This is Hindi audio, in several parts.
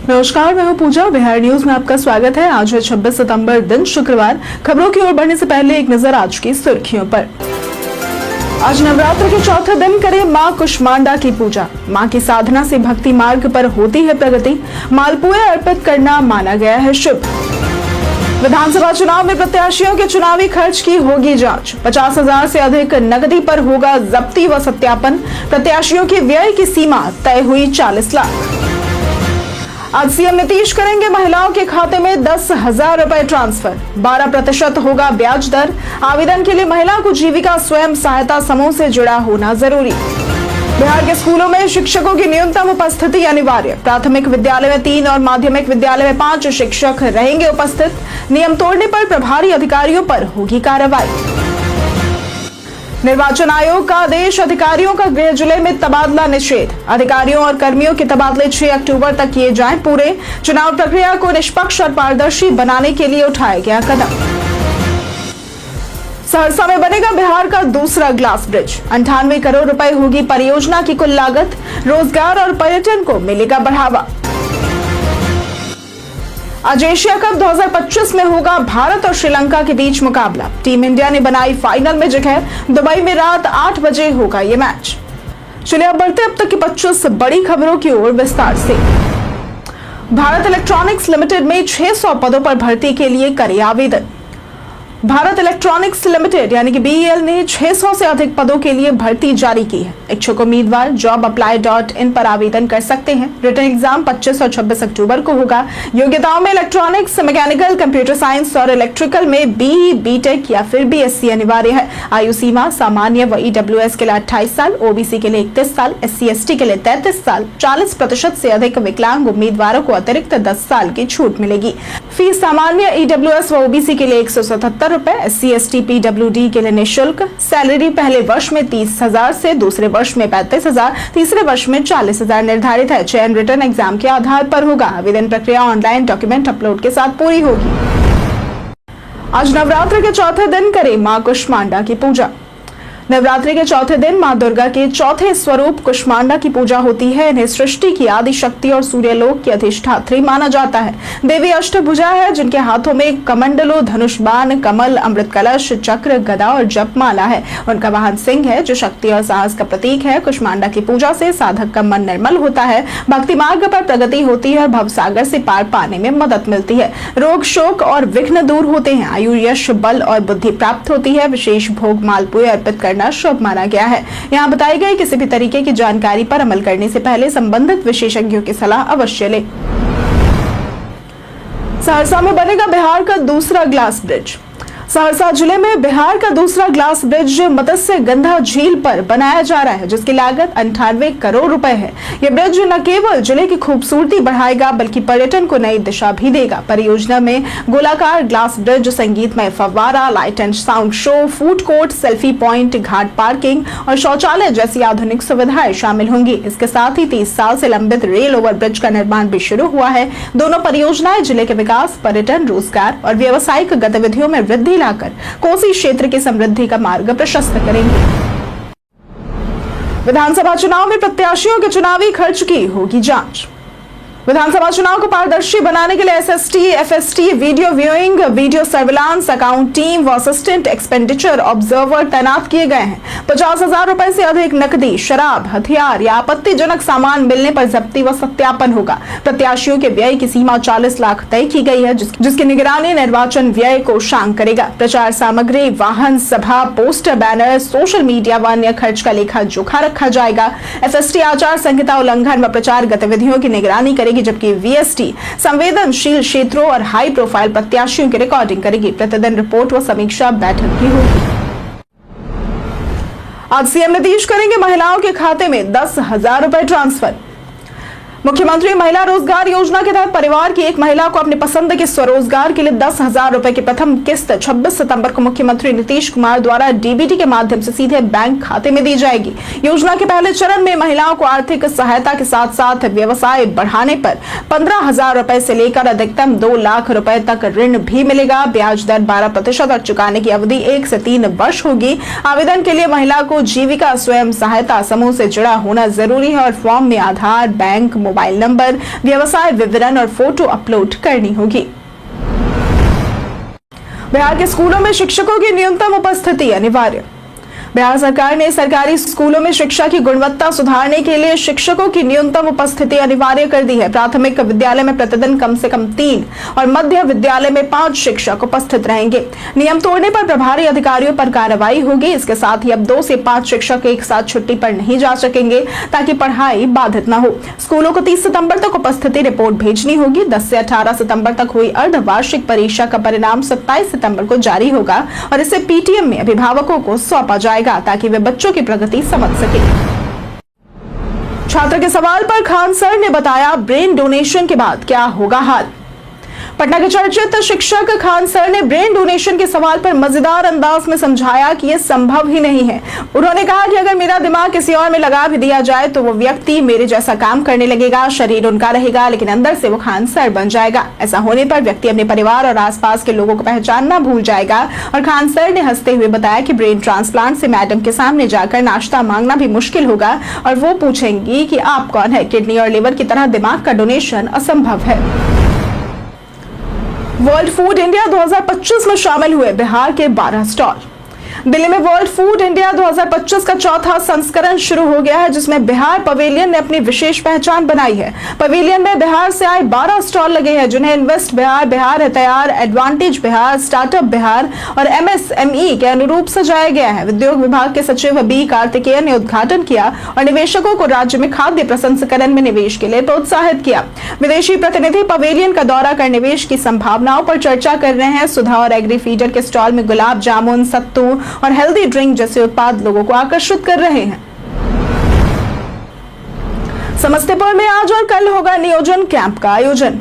नमस्कार, मैं हूं पूजा। बिहार न्यूज में आपका स्वागत है। आज है 26 सितंबर, दिन शुक्रवार। खबरों की ओर बढ़ने से पहले एक नजर आज की सुर्खियों पर। आज नवरात्र के चौथे दिन करें मां कुष्मांडा की पूजा। मां की साधना से भक्ति मार्ग पर होती है प्रगति। मालपुए अर्पित करना माना गया है शुभ। विधानसभा चुनाव में प्रत्याशियों के चुनावी खर्च की होगी जांच। 50,000 से अधिक नकदी पर होगा जब्ती व सत्यापन। प्रत्याशियों के व्यय की सीमा तय हुई 40 लाख। आज सीएम नीतीश करेंगे महिलाओं के खाते में 10,000 रुपए ट्रांसफर। 12% होगा ब्याज दर। आवेदन के लिए महिला को जीविका स्वयं सहायता समूह से जुड़ा होना जरूरी। बिहार के स्कूलों में शिक्षकों की न्यूनतम उपस्थिति अनिवार्य। प्राथमिक विद्यालय में 3 और माध्यमिक विद्यालय में 5 शिक्षक रहेंगे उपस्थित। नियम तोड़ने पर प्रभारी अधिकारियों पर होगी कार्रवाई। निर्वाचन आयोग का आदेश, अधिकारियों का गृह जिले में तबादला निषेध। अधिकारियों और कर्मियों के तबादले 6 अक्टूबर तक किए जाएं पूरे। चुनाव प्रक्रिया को निष्पक्ष और पारदर्शी बनाने के लिए उठाया गया कदम। सहरसा में बनेगा बिहार का दूसरा ग्लास ब्रिज। 98 करोड़ रुपए होगी परियोजना की कुल लागत। रोजगार और पर्यटन को मिलेगा बढ़ावा। आज एशिया कप 2025 में होगा भारत और श्रीलंका के बीच मुकाबला। टीम इंडिया ने बनाई फाइनल में जगह। दुबई में रात 8 बजे होगा ये मैच। चलिए अब बढ़ते अब तक की 25 बड़ी खबरों की ओर विस्तार से। भारत इलेक्ट्रॉनिक्स लिमिटेड में 600 पदों पर भर्ती के लिए करे आवेदन। भारत इलेक्ट्रॉनिक्स लिमिटेड यानी कि बीईएल ने 600 से अधिक पदों के लिए भर्ती जारी की है। इच्छुक उम्मीदवार jobapply.in पर आवेदन कर सकते हैं। रिटन एग्जाम 25 और 26 अक्टूबर को होगा। योग्यताओं में इलेक्ट्रॉनिक्स, मैकेनिकल, कंप्यूटर साइंस और इलेक्ट्रिकल में बीई, बीटेक या फिर बीएससी अनिवार्य है। आयु सीमा सामान्य व ईडब्ल्यूएस के लिए 28 साल, ओबीसी के लिए 31 साल, SC/ST के लिए 33 साल। 40% से अधिक विकलांग उम्मीदवारों को अतिरिक्त 10 साल की छूट मिलेगी। फीस सामान्य ईडब्ल्यूएस व ओबीसी के लिए 177 रुपए, SC/ST PWD के लिए निःशुल्क। सैलरी पहले वर्ष में 30,000 से, दूसरे वर्ष में 35,000, तीसरे वर्ष में 40,000 निर्धारित है। चयन रिटर्न एग्जाम के आधार पर होगा। आवेदन प्रक्रिया ऑनलाइन डॉक्यूमेंट अपलोड के साथ पूरी होगी। आज नवरात्र के चौथे दिन करें मां कुष्मांडा की पूजा। नवरात्रि के चौथे दिन मां दुर्गा के चौथे स्वरूप कुष्मांडा की पूजा होती है। इन्हें सृष्टि की आदि शक्ति और सूर्यलोक की अधिष्ठात्री माना जाता है। देवी अष्टभुजा है, जिनके हाथों में कमंडलो, धनुष बाण, कमल, अमृत कलश, चक्र, गदा और जपमाला है। उनका वाहन सिंह है, जो शक्ति और साहस का प्रतीक है। कुष्मांडा की पूजा से साधक का मन निर्मल होता है, भक्ति मार्ग पर प्रगति होती है और भवसागर से पार पाने में मदद मिलती है। रोग, शोक और विघ्न दूर होते हैं। आयु, यश, बल और बुद्धि प्राप्त होती है। विशेष भोग मालपुए अर्पित करना शुभ माना गया है। यहाँ बताई गई किसी भी तरीके की जानकारी पर अमल करने से पहले संबंधित विशेषज्ञों की सलाह अवश्य लें। सहरसा में बनेगा बिहार का दूसरा ग्लास ब्रिज। सहरसा जिले में बिहार का दूसरा ग्लास ब्रिज मत्स्य गंधा झील पर बनाया जा रहा है, जिसकी लागत 98 करोड़ रुपए है। यह ब्रिज न केवल जिले की खूबसूरती बढ़ाएगा, बल्कि पर्यटन को नई दिशा भी देगा। परियोजना में गोलाकार ग्लास ब्रिज, संगीतमय फव्वारा, light and sound show, food court, selfie point, Ghat parking और शौचालय जैसी आधुनिक सुविधाएं शामिल होंगी। इसके साथ ही 30 साल से लंबित रेल ओवर ब्रिज का निर्माण भी शुरू हुआ है। दोनों परियोजनाएं जिले के विकास, पर्यटन, रोजगार और व्यावसायिक गतिविधियों में वृद्धि लाकर कोसी क्षेत्र की समृद्धि का मार्ग प्रशस्त करेंगे। विधानसभा चुनाव में प्रत्याशियों के चुनावी खर्च की होगी जांच। विधानसभा चुनाव को पारदर्शी बनाने के लिए SST, FST, video viewing, video surveillance, account team व असिस्टेंट एक्सपेंडिचर ऑब्जर्वर तैनात किए गए हैं। 50,000 रुपए से अधिक नकदी, शराब, हथियार या आपत्तिजनक सामान मिलने पर जब्ती व सत्यापन होगा। प्रत्याशियों के व्यय की सीमा 40 लाख तय की गई है, जिसकी निगरानी निर्वाचन व्यय कोषांग करेगा। प्रचार सामग्री, वाहन, सभा, पोस्टर, बैनर, सोशल मीडिया व अन्य खर्च का लेखा जोखा रखा जाएगा। FST आचार संहिता उल्लंघन व प्रचार गतिविधियों की निगरानी करेगी, जबकि VST संवेदनशील क्षेत्रों और हाई प्रोफाइल प्रत्याशियों की रिकॉर्डिंग करेगी। प्रतिदिन रिपोर्ट व समीक्षा बैठक भी होगी। आज सीएम नीतीश करेंगे महिलाओं के खाते में 10,000 रुपए ट्रांसफर। मुख्यमंत्री महिला रोजगार योजना के तहत परिवार की एक महिला को अपने पसंद के स्वरोजगार के लिए 10,000 रुपए की प्रथम किस्त 26 सितंबर को मुख्यमंत्री नीतीश कुमार द्वारा DBT के माध्यम से सीधे बैंक खाते में दी जाएगी। योजना के पहले चरण में महिलाओं को आर्थिक सहायता के साथ साथ व्यवसाय बढ़ाने पर 15,000 रुपए से लेकर अधिकतम 2 लाख रुपए तक ऋण भी मिलेगा। ब्याज दर 12% और चुकाने की अवधि 1 से 3 वर्ष होगी। आवेदन के लिए महिला को जीविका स्वयं सहायता समूह से जुड़ा होना जरूरी है और फॉर्म में आधार, बैंक, मोबाइल नंबर, व्यवसाय विवरण और फोटो अपलोड करनी होगी। बिहार के स्कूलों में शिक्षकों की न्यूनतम उपस्थिति अनिवार्य। बिहार सरकार ने सरकारी स्कूलों में शिक्षा की गुणवत्ता सुधारने के लिए शिक्षकों की न्यूनतम उपस्थिति अनिवार्य कर दी है। प्राथमिक विद्यालय में प्रतिदिन कम से कम 3 और मध्य विद्यालय में 5 शिक्षक उपस्थित रहेंगे। नियम तोड़ने पर प्रभारी अधिकारियों पर कार्रवाई होगी। इसके साथ ही अब 2 से 5 शिक्षक एक साथ छुट्टी पर नहीं जा सकेंगे ताकि पढ़ाई बाधित न हो। स्कूलों को 30 सितंबर तक उपस्थिति रिपोर्ट भेजनी होगी। 10 से 18 सितंबर तक हुई अर्धवार्षिक परीक्षा का परिणाम 27 सितंबर को जारी होगा और इसे पीटीएम में अभिभावकों को सौंपा जाएगा ताकि वे बच्चों की प्रगति समझ सके। छात्र के सवाल पर खान सर ने बताया ब्रेन डोनेशन के बाद क्या होगा हाल। पटना के चर्चित शिक्षक खान सर ने ब्रेन डोनेशन के सवाल पर मजेदार अंदाज में समझाया कि यह संभव ही नहीं है। उन्होंने कहा कि अगर मेरा दिमाग किसी और में लगा भी दिया जाए तो वो व्यक्ति मेरे जैसा काम करने लगेगा, शरीर उनका रहेगा लेकिन अंदर से वो खान सर बन जाएगा। ऐसा होने पर व्यक्ति अपने परिवार और आसपास के लोगों को पहचानना भूल जाएगा। और खान सर ने हंसते हुए बताया कि ब्रेन ट्रांसप्लांट से मैडम के सामने जाकर नाश्ता मांगना भी मुश्किल होगा और वो पूछेंगी कि आप कौन है। किडनी और लिवर की तरह दिमाग का डोनेशन असंभव है। वर्ल्ड फूड इंडिया 2025 में शामिल हुए बिहार के 12 स्टॉल। दिल्ली में वर्ल्ड फूड इंडिया 2025 का चौथा संस्करण शुरू हो गया है, जिसमें बिहार पवेलियन ने अपनी विशेष पहचान बनाई है। पवेलियन में बिहार से आए 12 स्टॉल लगे हैं, जिन्हें इन्वेस्ट बिहार, बिहार है तैयार, एडवांटेज बिहार, स्टार्टअप बिहार और एमएसएमई के अनुरूप सजाया गया है। उद्योग विभाग के सचिव बी कार्तिकेय ने उद्घाटन किया और निवेशकों को राज्य में खाद्य प्रसंस्करण में निवेश के लिए प्रोत्साहित किया। विदेशी प्रतिनिधि पवेलियन का दौरा कर निवेश की संभावनाओं पर चर्चा कर रहे हैं। सुधा और एग्री फीडर के स्टॉल में गुलाब जामुन, सत्तू और हेल्दी ड्रिंक जैसे उत्पाद लोगों को आकर्षित कर रहे हैं। समस्तीपुर में आज और कल होगा नियोजन कैंप का आयोजन।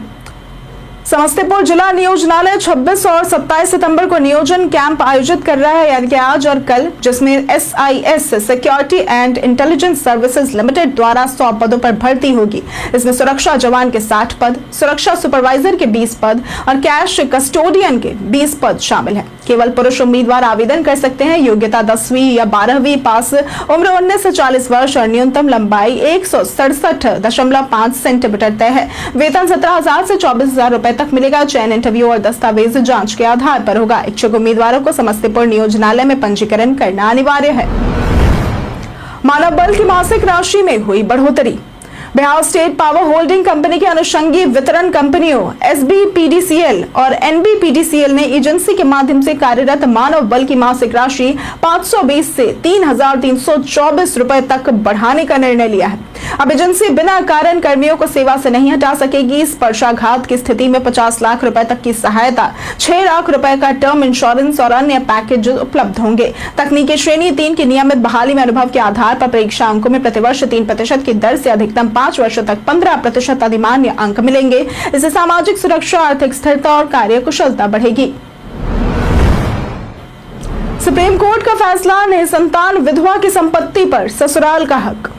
समस्तीपुर जिला नियोजनालय 26 और 27 सितंबर को नियोजन कैंप आयोजित कर रहा है, यानी कि आज और कल, जिसमें SIS security and intelligence services limited द्वारा 100 पदों पर भर्ती होगी। इसमें सुरक्षा जवान के 60 पद, सुरक्षा सुपरवाइजर के 20 पद और कैश कस्टोडियन के 20 पद शामिल हैं। केवल पुरुष उम्मीदवार आवेदन कर सकते हैं। योग्यता 10वीं या 12वीं पास, उम्र 19 से 40 वर्ष और न्यूनतम लंबाई 167.5 सेंटीमीटर तय है। वेतन 17,000 से 24,000 रुपए तक मिलेगा। चयन इंटरव्यू और दस्तावेज जांच के आधार पर होगा। इच्छुक उम्मीदवारों को समस्तीपुर नियोजनालय में पंजीकरण करना अनिवार्य है। मानव बल की मासिक राशि में हुई बढ़ोतरी। Bihar state power holding company के अनुषंगी वितरण कंपनियों SBPDCL और NBPDCL ने एजेंसी के माध्यम से कार्यरत मानव बल की मासिक राशि 520 से 3,324 रुपए तक बढ़ाने का निर्णय लिया है। अब एजेंसी बिना कारण कर्मियों को सेवा से नहीं हटा सकेगी। स्पर्शाघात की स्थिति में 50 लाख रुपए तक की सहायता, 6 लाख रुपए का टर्म इंश्योरेंस और अन्य पैकेज उपलब्ध होंगे। तकनीकी श्रेणी 3 की नियमित बहाली में अनुभव के आधार पर परीक्षा अंकों में प्रतिवर्ष 3% की दर से अधिकतम 5 वर्षों तक 15% अधिमान्य अंक मिलेंगे। इससे सामाजिक सुरक्षा, आर्थिक स्थिरता और कार्य कुशलता बढ़ेगी। सुप्रीम कोर्ट का फैसला, निसंतान विधवा की संपत्ति पर ससुराल का हक।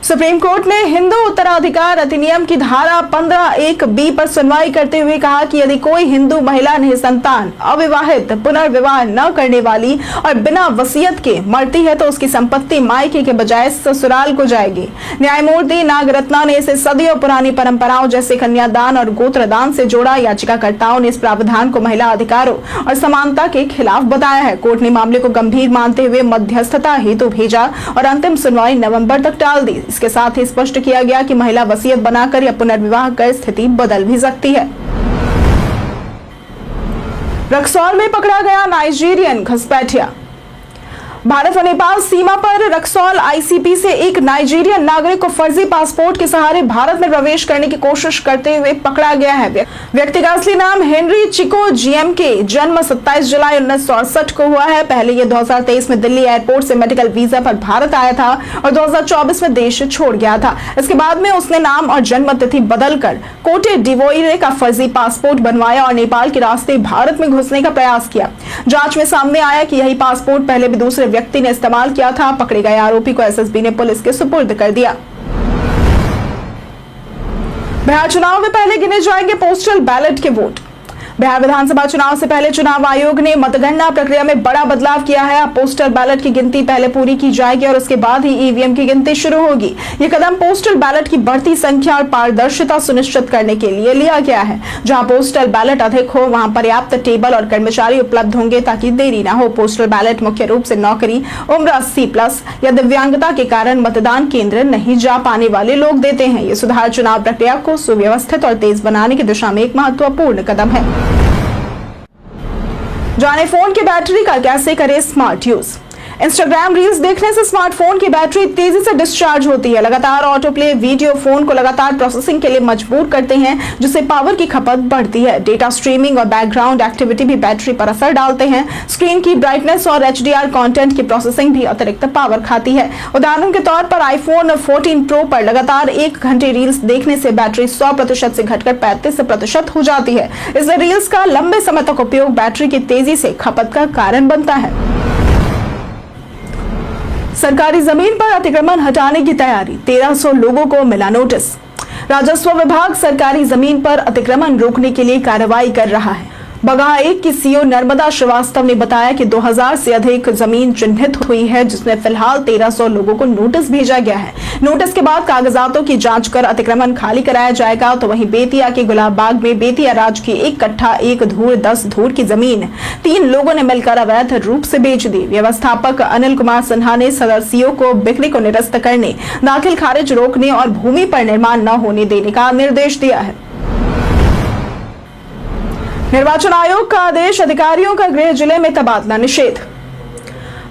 सुप्रीम कोर्ट ने हिंदू उत्तराधिकार अधिनियम की धारा 15(1)(b) पर सुनवाई करते हुए कहा कि यदि कोई हिंदू महिला निसंतान, अविवाहित, पुनर्विवाह न करने वाली और बिना वसीयत के मरती है तो उसकी संपत्ति मायके के बजाय ससुराल को जाएगी। न्यायमूर्ति नागरत्ना ने इसे सदियों पुरानी परंपराओं जैसे कन्यादान और गोत्रदान से जोड़ा। याचिकाकर्ताओं ने इस प्रावधान को महिला अधिकारों और समानता के खिलाफ बताया है। कोर्ट ने मामले को गंभीर मानते हुए मध्यस्थता हेतु भेजा और अंतिम सुनवाई नवंबर तक टाल दी। इसके साथ ही स्पष्ट किया गया कि महिला वसीयत बनाकर या पुनर्विवाह कर स्थिति बदल भी सकती है। रक्सौल में पकड़ा गया नाइजीरियन घुसपैठिया। भारत और नेपाल सीमा पर रक्सौल ICP से एक नाइजीरियन नागरिक को फर्जी पासपोर्ट के सहारे भारत में प्रवेश करने की कोशिश करते हुए पकड़ा गया है। व्यक्ति का असली नाम हेनरी चिको GMK, जन्म 27 जुलाई 1968 को हुआ है। पहले ये 2023 में दिल्ली एयरपोर्ट से मेडिकल वीजा पर भारत आया था और 2024 में देश छोड़ गया था। इसके बाद में उसने नाम और जन्म तिथि बदलकर कोटे डिवोइरे का फर्जी पासपोर्ट बनवाया और नेपाल के रास्ते भारत में घुसने का प्रयास किया। जांच में सामने आया कि यही पासपोर्ट पहले भी दूसरे व्यक्ति ने इस्तेमाल किया था। पकड़े गए आरोपी को SSB ने पुलिस के सुपुर्द कर दिया। बिहार चुनाव में पहले गिने जाएंगे पोस्टल बैलेट के वोट। बिहार विधानसभा चुनाव से पहले चुनाव आयोग ने मतगणना प्रक्रिया में बड़ा बदलाव किया है। अब पोस्टल बैलेट की गिनती पहले पूरी की जाएगी और उसके बाद ही ईवीएम की गिनती शुरू होगी। ये कदम पोस्टल बैलेट की बढ़ती संख्या और पारदर्शिता सुनिश्चित करने के लिए लिया गया है। जहां पोस्टल बैलेट अधिक हो वहां पर्याप्त टेबल और कर्मचारी उपलब्ध होंगे ताकि देरी न हो। पोस्टल बैलेट मुख्य रूप से नौकरी, उम्र 80+ या दिव्यांगता के कारण मतदान केंद्र नहीं जा पाने वाले लोग देते हैं। ये सुधार चुनाव प्रक्रिया को सुव्यवस्थित और तेज बनाने की दिशा में एक महत्वपूर्ण कदम है। जाने फोन की बैटरी का कैसे करें स्मार्ट यूज। इंस्टाग्राम रील्स देखने से स्मार्टफोन की बैटरी तेजी से डिस्चार्ज होती है। लगातार ऑटो प्ले वीडियो फोन को लगातार प्रोसेसिंग के लिए मजबूर करते हैं, जिससे पावर की खपत बढ़ती है। डेटा स्ट्रीमिंग और बैकग्राउंड एक्टिविटी भी बैटरी पर असर डालते हैं। स्क्रीन की ब्राइटनेस और HDR कंटेंट की प्रोसेसिंग भी अतिरिक्त पावर खाती है। उदाहरण के तौर पर आईफोन 14 प्रो पर लगातार 1 घंटे रील्स देखने से बैटरी 100% से घटकर 35% हो जाती है। इसलिए रील्स का लंबे समय तक उपयोग बैटरी की तेजी से खपत का कारण बनता है। सरकारी जमीन पर अतिक्रमण हटाने की तैयारी, 1300 लोगों को मिला नोटिस। राजस्व विभाग सरकारी जमीन पर अतिक्रमण रोकने के लिए कार्रवाई कर रहा है। बगहा 1 की सीओ नर्मदा श्रीवास्तव ने बताया कि 2000 से अधिक जमीन चिन्हित हुई है, जिसमें फिलहाल 1300 लोगों को नोटिस भेजा गया है। नोटिस के बाद कागजातों की जांच कर अतिक्रमण खाली कराया जाएगा। तो वहीं बेतिया के गुलाब बाग में बेतिया राज की 1 कट्ठा 1 धूर 10 धूर की जमीन 3 लोगों ने मिलकर अवैध रूप से बेच दी। व्यवस्थापक अनिल कुमार सिन्हा ने सदर सीओ को बिक्री को निरस्त करने, दाखिल खारिज रोकने और भूमि पर निर्माण न होने देने का निर्देश दिया है। निर्वाचन आयोग का आदेश, अधिकारियों का गृह जिले में तबादला निषेध।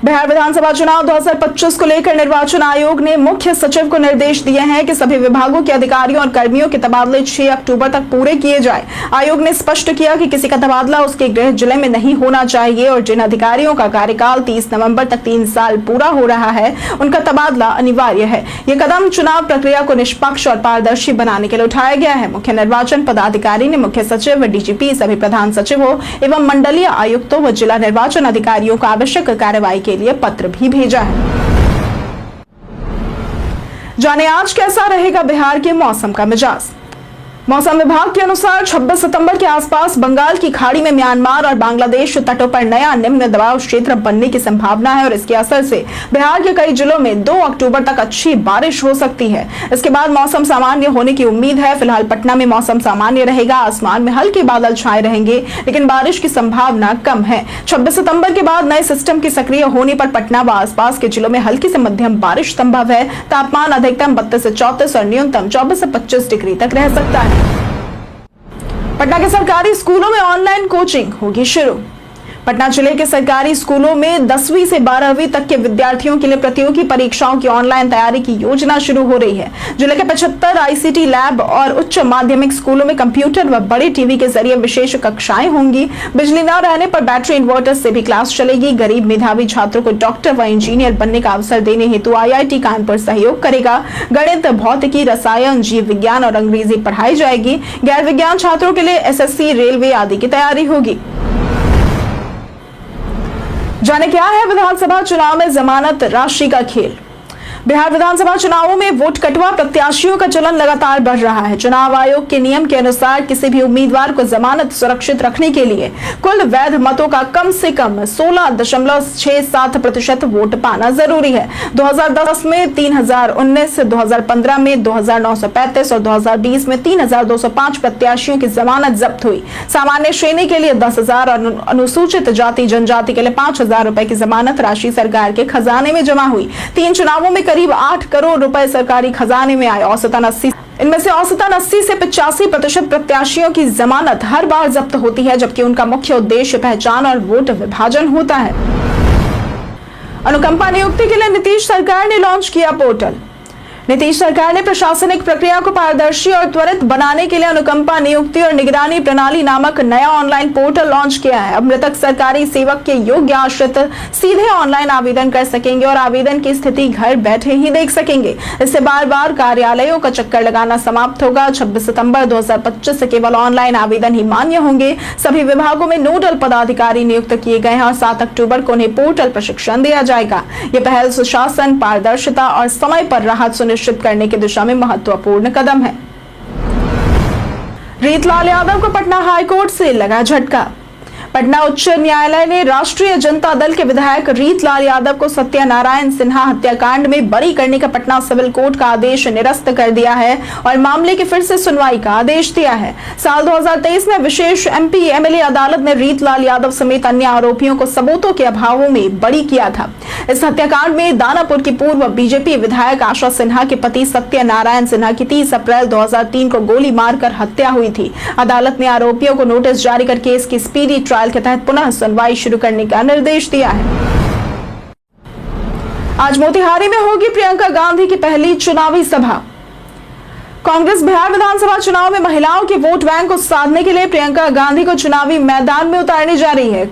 बिहार विधानसभा चुनाव 2025 को लेकर निर्वाचन आयोग ने मुख्य सचिव को निर्देश दिए हैं कि सभी विभागों के अधिकारियों और कर्मियों के तबादले 6 अक्टूबर तक पूरे किए जाए। आयोग ने स्पष्ट किया कि किसी का तबादला उसके गृह जिले में नहीं होना चाहिए और जिन अधिकारियों का कार्यकाल 30 नवंबर तक 3 साल पूरा हो रहा है, उनका तबादला अनिवार्य है। यह कदम चुनाव प्रक्रिया को निष्पक्ष और पारदर्शी बनाने के लिए उठाया गया है। मुख्य निर्वाचन पदाधिकारी ने मुख्य सचिव, डीजीपी, सभी प्रधान सचिवों एवं मंडलीय आयुक्तों व जिला निर्वाचन अधिकारियों को आवश्यक कार्रवाई के लिए पत्र भी भेजा है। जाने आज कैसा रहेगा बिहार के मौसम का मिजाज। मौसम विभाग के अनुसार 26 सितंबर के आसपास बंगाल की खाड़ी में म्यांमार और बांग्लादेश तटों पर नया निम्न दबाव क्षेत्र बनने की संभावना है और इसके असर से बिहार के कई जिलों में 2 अक्टूबर तक अच्छी बारिश हो सकती है। इसके बाद मौसम सामान्य होने की उम्मीद है। फिलहाल पटना में मौसम सामान्य रहेगा, आसमान में हल्के बादल छाए रहेंगे, लेकिन बारिश की संभावना कम है। 26 सितंबर के बाद नए सिस्टम के सक्रिय होने पर पटना व आसपास के जिलों में हल्की से मध्यम बारिश संभव है। तापमान अधिकतम 32 से 34 और न्यूनतम 24 से 25 डिग्री तक रह सकता है। पटना के सरकारी स्कूलों में ऑनलाइन कोचिंग होगी शुरू। पटना जिले के सरकारी स्कूलों में 10वीं से 12वीं तक के विद्यार्थियों के लिए प्रतियोगी परीक्षाओं की ऑनलाइन तैयारी की योजना शुरू हो रही है। जिले के 75 ICT लैब और उच्च माध्यमिक स्कूलों में कंप्यूटर व बड़े टीवी के जरिए विशेष कक्षाएं होंगी। बिजली न रहने पर बैटरी इन्वर्टर से भी क्लास चलेगी। गरीब मेधावी छात्रों को डॉक्टर व इंजीनियर बनने का अवसर देने हेतु IIT कानपुर सहयोग करेगा। गणित, भौतिकी, रसायन, जीव विज्ञान और अंग्रेजी पढ़ाई जाएगी। गैर विज्ञान छात्रों के लिए SSC, रेलवे आदि की तैयारी होगी। जाने क्या है विधानसभा चुनाव में जमानत राशि का खेल। बिहार विधानसभा चुनावों में वोट कटवा प्रत्याशियों का चलन लगातार बढ़ रहा है। चुनाव आयोग के नियम के अनुसार किसी भी उम्मीदवार को जमानत सुरक्षित रखने के लिए कुल वैध मतों का कम से कम 16.67% वोट पाना जरूरी है। 2010 में 3019, 2015 में 2935 और 2020 में 3205 प्रत्याशियों की जमानत जब्त हुई। सामान्य श्रेणी के लिए 10,000 और अनुसूचित जाति जनजाति के लिए 5,000 रुपए की जमानत राशि सरकार के खजाने में जमा हुई। 3 चुनावों में करीब 8 करोड़ रुपए सरकारी खजाने में आए। इनमें से औसतन 80 से 85% प्रत्याशियों की जमानत हर बार जब्त होती है, जबकि उनका मुख्य उद्देश्य पहचान और वोट विभाजन होता है। अनुकंपा नियुक्ति के लिए नीतीश सरकार ने लॉन्च किया पोर्टल। नीतीश सरकार ने प्रशासनिक प्रक्रिया को पारदर्शी और त्वरित बनाने के लिए अनुकंपा नियुक्ति और निगरानी प्रणाली नामक नया ऑनलाइन पोर्टल लॉन्च किया है। अब मृतक सरकारी सेवक के योग्य आश्रित सीधे ऑनलाइन आवेदन कर सकेंगे और आवेदन की स्थिति घर बैठे ही देख सकेंगे। इससे बार बार कार्यालयों का चक्कर लगाना समाप्त होगा। 26 सितंबर 2025 से केवल ऑनलाइन आवेदन ही मान्य होंगे। सभी विभागों में नोडल पदाधिकारी नियुक्त किए गए हैं और 7 अक्टूबर को उन्हें पोर्टल प्रशिक्षण दिया जाएगा। ये पहल सुशासन, पारदर्शिता और समय पर राहत सुनिश्चित करने की दिशा में महत्वपूर्ण कदम है। रीतलाल यादव को पटना हाईकोर्ट से लगा झटका। पटना उच्च न्यायालय ने राष्ट्रीय जनता दल के विधायक रीतलाल यादव को सत्यनारायण सिन्हा हत्याकांड में बरी करने का पटना सिविल कोर्ट का आदेश निरस्त कर दिया है और मामले की फिर से सुनवाई का आदेश दिया है। साल 2023 में विशेष एमपी एमएलए अदालत ने रीतलाल यादव समेत अन्य आरोपियों को सबूतों के अभाव में बरी किया था। इस हत्याकांड में दानापुर की पूर्व बीजेपी विधायक आशा सिन्हा के पति सत्यनारायण सिन्हा की 30 अप्रैल 2003 को गोली मारकर हत्या हुई थी। अदालत ने आरोपियों को नोटिस जारी कर केस की स्पीडी ट्रायल के तहत पुनः सुनवाई शुरू करने का निर्देश दिया है। आज मोतिहारी में होगी प्रियंका गांधी की पहली चुनावी सभा। कांग्रेस बिहार विधानसभा चुनाव में महिलाओं के वोट बैंक को साधने के लिए प्रियंका गांधी को चुनावी मैदान में उतारने जा रही है।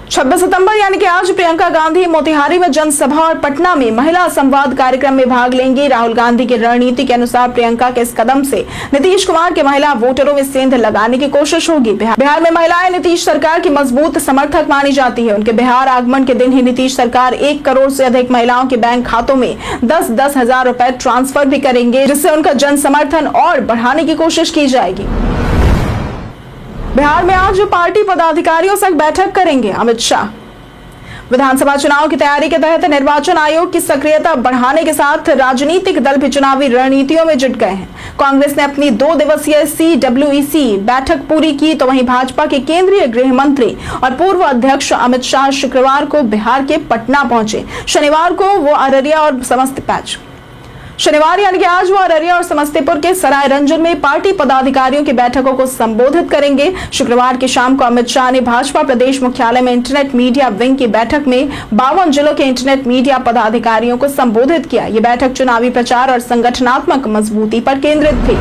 26 सितंबर यानी कि आज प्रियंका गांधी मोतिहारी में जनसभा और पटना में महिला संवाद कार्यक्रम में भाग लेंगी। राहुल गांधी की रणनीति के अनुसार प्रियंका के इस कदम से नीतीश कुमार के महिला वोटरों में सेंध लगाने की कोशिश होगी। बिहार में महिलाएं नीतीश सरकार की मजबूत समर्थक मानी जाती है। उनके बिहार आगमन के दिन ही नीतीश सरकार 1 करोड़ से अधिक महिलाओं के बैंक खातों में 10-10 हजार रुपए ट्रांसफर भी करेंगे, जिससे उनका जन समर्थन और बढ़ाने की कोशिश की जाएगी। बिहार में आज पार्टी पदाधिकारियों से बैठक करेंगे अमित शाह। विधानसभा चुनाव की तैयारी के तहत निर्वाचन आयोग की सक्रियता बढ़ाने के साथ राजनीतिक दल भी चुनावी रणनीतियों में जुट गए हैं। कांग्रेस ने अपनी 2 दिवसीय CWEC बैठक पूरी की, तो वहीं भाजपा के केंद्रीय गृह मंत्री और पूर्व अध्यक्ष अमित शाह शुक्रवार को बिहार के पटना पहुंचे। शनिवार को वो अररिया और समस्तीपुर के सरायरंजन में पार्टी पदाधिकारियों की बैठकों को संबोधित करेंगे। शुक्रवार की शाम को अमित शाह ने भाजपा प्रदेश मुख्यालय में इंटरनेट मीडिया विंग की बैठक में 52 जिलों के इंटरनेट मीडिया पदाधिकारियों को संबोधित किया। ये बैठक चुनावी प्रचार और संगठनात्मक मजबूती पर केंद्रित थी।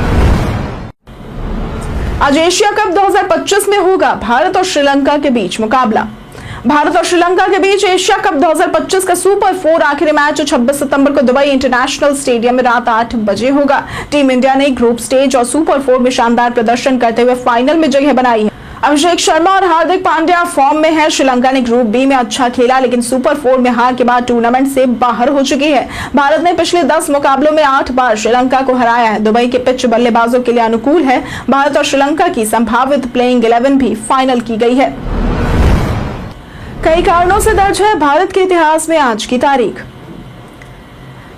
आज एशिया कप 2025 में होगा भारत और श्रीलंका के बीच मुकाबला। भारत और श्रीलंका के बीच एशिया कप 2025 का सुपर 4 आखिरी मैच 26 सितंबर को दुबई इंटरनेशनल स्टेडियम में रात 8 बजे होगा। टीम इंडिया ने ग्रुप स्टेज और सुपर 4 में शानदार प्रदर्शन करते हुए फाइनल में जगह बनाई है। अभिषेक शर्मा और हार्दिक पांड्या फॉर्म में है। श्रीलंका ने ग्रुप बी में अच्छा खेला, लेकिन सुपर 4 में हार के बाद टूर्नामेंट से बाहर हो चुकी है। भारत ने पिछले 10 मुकाबलों में 8 बार श्रीलंका को हराया है। दुबई के पिच बल्लेबाजों के लिए अनुकूल है। भारत और श्रीलंका की संभावित प्लेइंग 11 भी फाइनल की गई है। कई कारणों से दर्ज है भारत के इतिहास में आज की तारीख।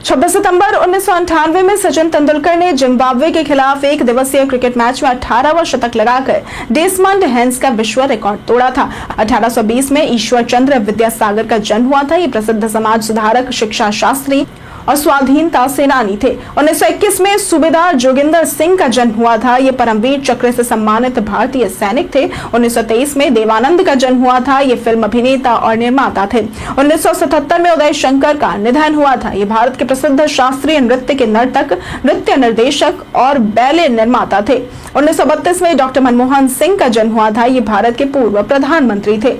26 सितंबर 1998 में सचिन तेंदुलकर ने जिम्बाब्वे के खिलाफ 1 दिवसीय क्रिकेट मैच में 18वां शतक लगाकर डेसमंड हेंस का विश्व रिकॉर्ड तोड़ा था। 1820 में ईश्वर चंद्र विद्यासागर का जन्म हुआ था। ये प्रसिद्ध समाज सुधारक, शिक्षा शास्त्री और स्वाधीनता सेनानी थे। 1921 में सूबेदार जोगिंदर सिंह का जन्म हुआ था। ये परमवीर चक्र से सम्मानित भारतीय सैनिक थे। 1923 में देवानंद का जन्म हुआ था। ये फिल्म अभिनेता और निर्माता थे। 1977 में उदय शंकर का निधन हुआ था। ये भारत के प्रसिद्ध शास्त्रीय नृत्य के नर्तक, नृत्य निर्देशक और बैले निर्माता थे। 1932 में डॉक्टर मनमोहन सिंह का जन्म हुआ था। ये भारत के पूर्व प्रधानमंत्री थे।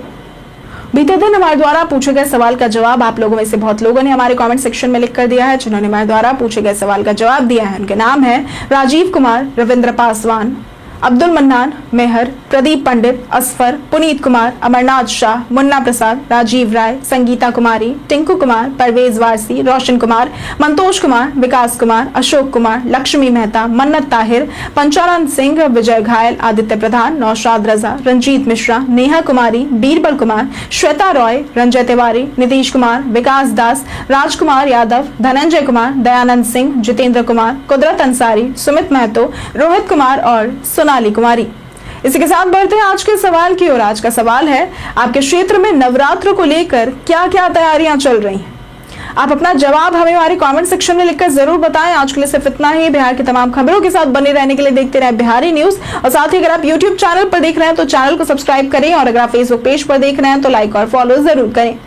बीते दिन हमारे द्वारा पूछे गए सवाल का जवाब आप लोगों में से बहुत लोगों ने हमारे कमेंट सेक्शन में लिख कर दिया है। जिन्होंने हमारे द्वारा पूछे गए सवाल का जवाब दिया है उनके नाम है राजीव कुमार, रविंद्र पासवान, अब्दुल मन्नान, मेहर, प्रदीप पंडित, असफर, पुनीत कुमार, अमरनाथ शाह, मुन्ना प्रसाद, राजीव राय, संगीता कुमारी, टिंकू कुमार, परवेज वारसी, रोशन कुमार, मंतोष कुमार, विकास कुमार, अशोक कुमार, लक्ष्मी मेहता, मन्नत ताहिर, पंचानंद सिंह, विजय घायल, आदित्य प्रधान, नौशाद रजा, रंजीत मिश्रा, नेहा कुमारी, बीरबल कुमार, श्वेता रॉय, रंजय तिवारी, नीतीश कुमार, विकास दास, राजकुमार यादव, धनंजय कुमार, दयानंद सिंह, जितेंद्र कुमार, कुदरत अंसारी, सुमित महतो, रोहित कुमार और सोनाली कुमारी। इसी के साथ बढ़ते हैं आज के सवाल की ओर। आज का सवाल है, आपके क्षेत्र में नवरात्र को लेकर क्या क्या तैयारियां चल रही हैं? आप अपना जवाब हमें हमारे कमेंट सेक्शन में लिखकर जरूर बताएं। आज के लिए सिर्फ इतना ही। बिहार की तमाम खबरों के साथ बने रहने के लिए देखते रहें बिहारी न्यूज। और साथ ही अगर आप यूट्यूब चैनल पर देख रहे हैं तो चैनल को सब्सक्राइब करें, और अगर आप फेसबुक पेज पर देख रहे हैं तो लाइक और फॉलो जरूर करें।